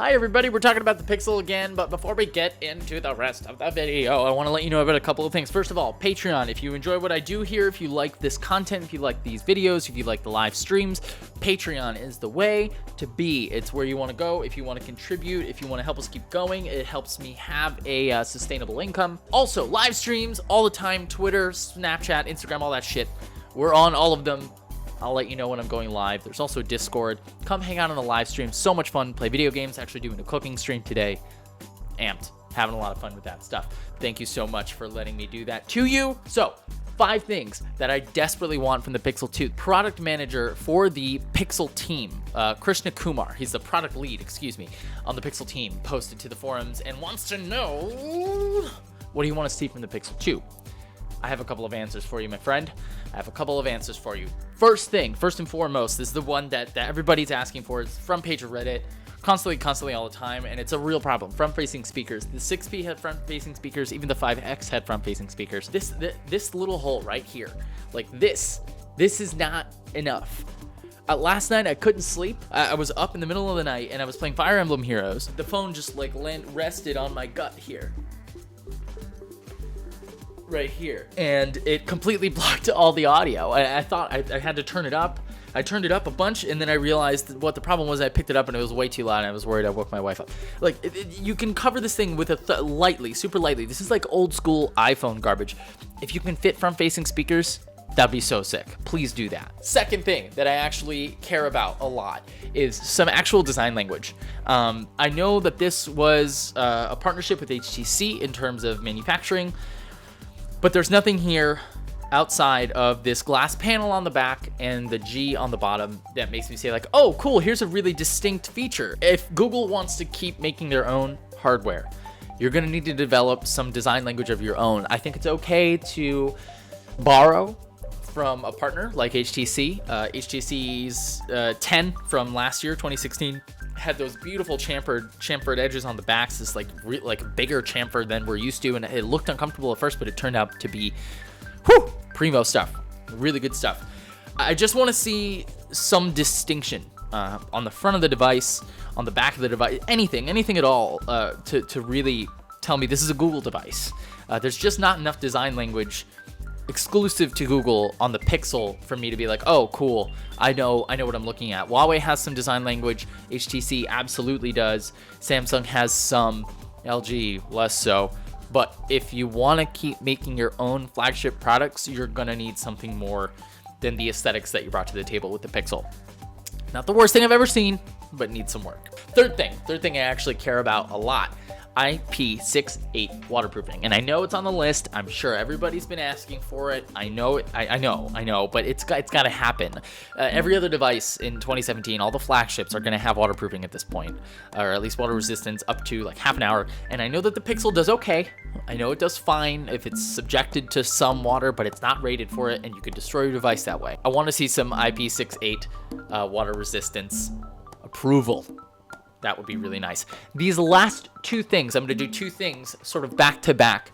Hi everybody, we're talking about the Pixel again, but before we get into the rest of the video, I want to let you know about a couple of things. First of all, Patreon. If you enjoy what I do here, if you like this content, if you like these videos, if you like the live streams, Patreon is the way to be. It's where you want to go if you want to contribute, if you want to help us keep going. It helps me have a sustainable income. Also, live streams all the time, Twitter, Snapchat, Instagram, all that shit. We're on all of them. I'll let you know when I'm going live. There's also Discord. Come hang out on the live stream. So much fun. Play video games. Actually doing a cooking stream today. Amped. Having a lot of fun with that stuff. Thank you so much for letting me do that to you. So, 5 things that I desperately want from the Pixel 2. Product manager for the Pixel team, Krishna Kumar, he's the product lead, on the Pixel team, posted to the forums and wants to know, what do you want to see from the Pixel 2? I have a couple of answers for you, my friend. I have a couple of answers for you. First and foremost, this is the one that everybody's asking for. It's front page of Reddit, constantly all the time, and it's a real problem. Front-facing speakers. The 6P had front-facing speakers. Even the 5X had front-facing speakers. This little hole right here, like this is not enough. Last night I couldn't sleep. I was up in the middle of the night and I was playing Fire Emblem Heroes. The phone just like rested on my gut here. Right here, and it completely blocked all the audio. I thought I had to turn it up. I turned it up a bunch, and then I realized what the problem was. I picked it up and it was way too loud, and I was worried I woke my wife up. Like, you can cover this thing with lightly, super lightly. This is like old school iPhone garbage. If you can fit front-facing speakers, that'd be so sick. Please do that. Second thing that I actually care about a lot is some actual design language. I know that this was a partnership with HTC in terms of manufacturing, but there's nothing here outside of this glass panel on the back and the G on the bottom that makes me say like, oh, cool, here's a really distinct feature. If Google wants to keep making their own hardware, you're gonna need to develop some design language of your own. I think it's okay to borrow from a partner like HTC. HTC's 10 from last year, 2016, had those beautiful chamfered edges on the backs, this like bigger chamfer than we're used to, and it looked uncomfortable at first, but it turned out to be primo stuff. Really good stuff. I just want to see some distinction on the front of the device, on the back of the device, anything at all to really tell me this is a Google device. There's just not enough design language exclusive to Google on the Pixel for me to be like, oh, cool, I know what I'm looking at. Huawei has some design language. HTC absolutely does. Samsung has some. LG less so. But if you want to keep making your own flagship products, you're gonna need something more than the aesthetics that you brought to the table with the Pixel. Not the worst thing I've ever seen, but needs some work. Third thing I actually care about a lot. IP68 waterproofing, and I know it's on the list. I'm sure everybody's been asking for it. I know, but it's got to happen. Every other device in 2017, all the flagships are going to have waterproofing at this point, or at least water resistance up to like half an hour. And I know that the Pixel does okay. I know it does fine if it's subjected to some water, but it's not rated for it, and you could destroy your device that way. I want to see some IP68 water resistance approval. That would be really nice. These last 2 things, I'm going to do 2 things sort of back to back.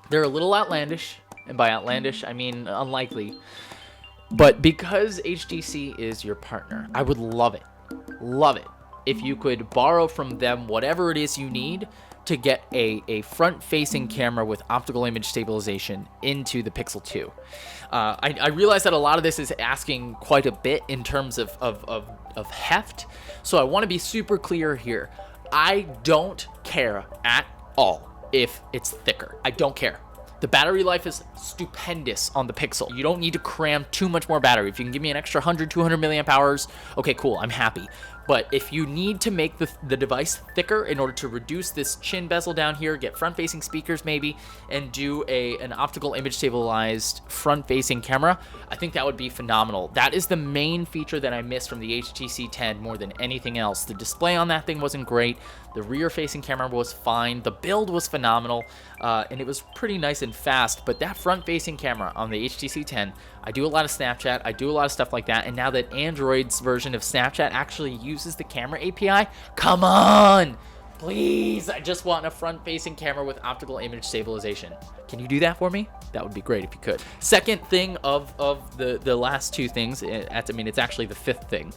They're a little outlandish, and by outlandish, I mean unlikely. But because HTC is your partner, I would love it if you could borrow from them whatever it is you need to get a front-facing camera with optical image stabilization into the Pixel 2. I realize that a lot of this is asking quite a bit in terms of heft, so I want to be super clear here. I don't care at all if it's thicker. I don't care. The battery life is stupendous on the Pixel. You don't need to cram too much more battery. If you can give me an extra 100, 200 milliamp hours, okay, cool, I'm happy. But if you need to make the device thicker in order to reduce this chin bezel down here, get front-facing speakers maybe, and do an optical image stabilized front-facing camera, I think that would be phenomenal. That is the main feature that I missed from the HTC 10 more than anything else. The display on that thing wasn't great. The rear-facing camera was fine. The build was phenomenal, and it was pretty nice and fast. But that front-facing camera on the HTC 10, I do a lot of Snapchat. I do a lot of stuff like that. And now that Android's version of Snapchat actually uses the camera API, come on, please. I just want a front-facing camera with optical image stabilization. Can you do that for me? That would be great if you could. Second thing of the last 2 things, I mean, it's actually the 5th thing.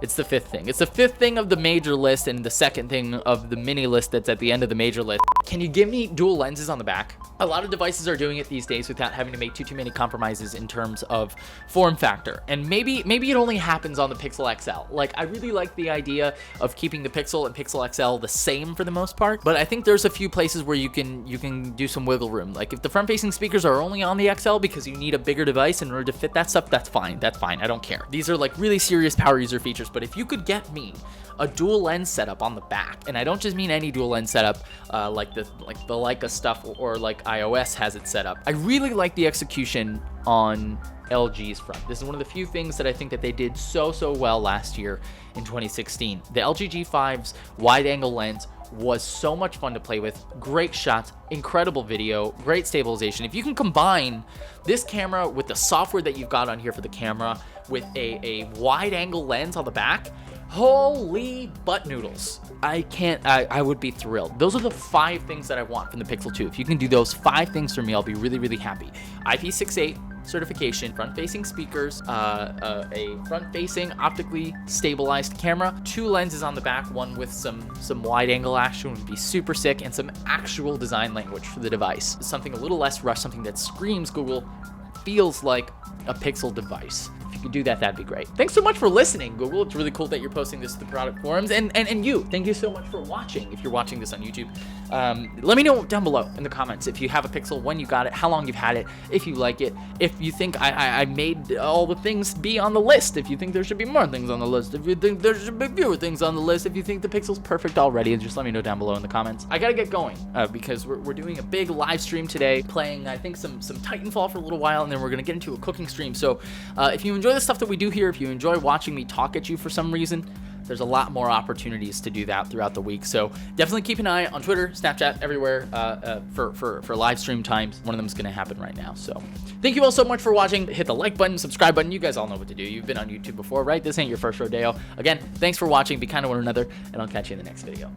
It's the fifth thing. It's the fifth thing of the major list and the second thing of the mini list that's at the end of the major list. Can you give me dual lenses on the back? A lot of devices are doing it these days without having to make too many compromises in terms of form factor. And maybe it only happens on the Pixel XL. Like, I really like the idea of keeping the Pixel and Pixel XL the same for the most part, but I think there's a few places where you can do some wiggle room. Like, if the front-facing speakers are only on the XL because you need a bigger device in order to fit that stuff, that's fine. That's fine. I don't care. These are like really serious power user features, but if you could get me a dual lens setup on the back, and I don't just mean any dual lens setup, like the Leica stuff or like iOS has it set up. I really like the execution on LG's front. This is one of the few things that I think that they did so well last year in 2016. The LG G5's wide angle lens was so much fun to play with. Great shots, incredible video, great stabilization. If you can combine this camera with the software that you've got on here for the camera with a wide angle lens on the back, holy butt noodles. I would be thrilled. Those are the 5 things that I want from the Pixel 2. If you can do those 5 things for me, I'll be really happy. IP68 certification, front-facing speakers, a front-facing optically stabilized camera, 2 lenses on the back, one with some wide-angle action would be super sick, and some actual design language for the device. Something a little less rushed, something that screams Google, feels like a Pixel device. If you could do that, that'd be great. Thanks so much for listening, Google. It's really cool that you're posting this to the product forums, and you, thank you so much for watching. If you're watching this on YouTube, let me know down below in the comments if you have a Pixel, when you got it, how long you've had it, if you like it, if you think I made all the things be on the list, if you think there should be more things on the list, if you think there should be fewer things on the list, if you think the Pixel's perfect already, just let me know down below in the comments. I gotta get going because we're doing a big live stream today, playing I think some Titanfall for a little while, and then we're gonna get into a cooking stream. So if you enjoy the stuff that we do here, if you enjoy watching me talk at you for some reason, there's a lot more opportunities to do that throughout the week. So definitely keep an eye on Twitter, Snapchat, everywhere for live stream times. One of them is going to happen right now. So thank you all so much for watching. Hit the like button, subscribe button. You guys all know what to do. You've been on YouTube before, right? This ain't your first rodeo. Again, thanks for watching. Be kind to one another, and I'll catch you in the next video.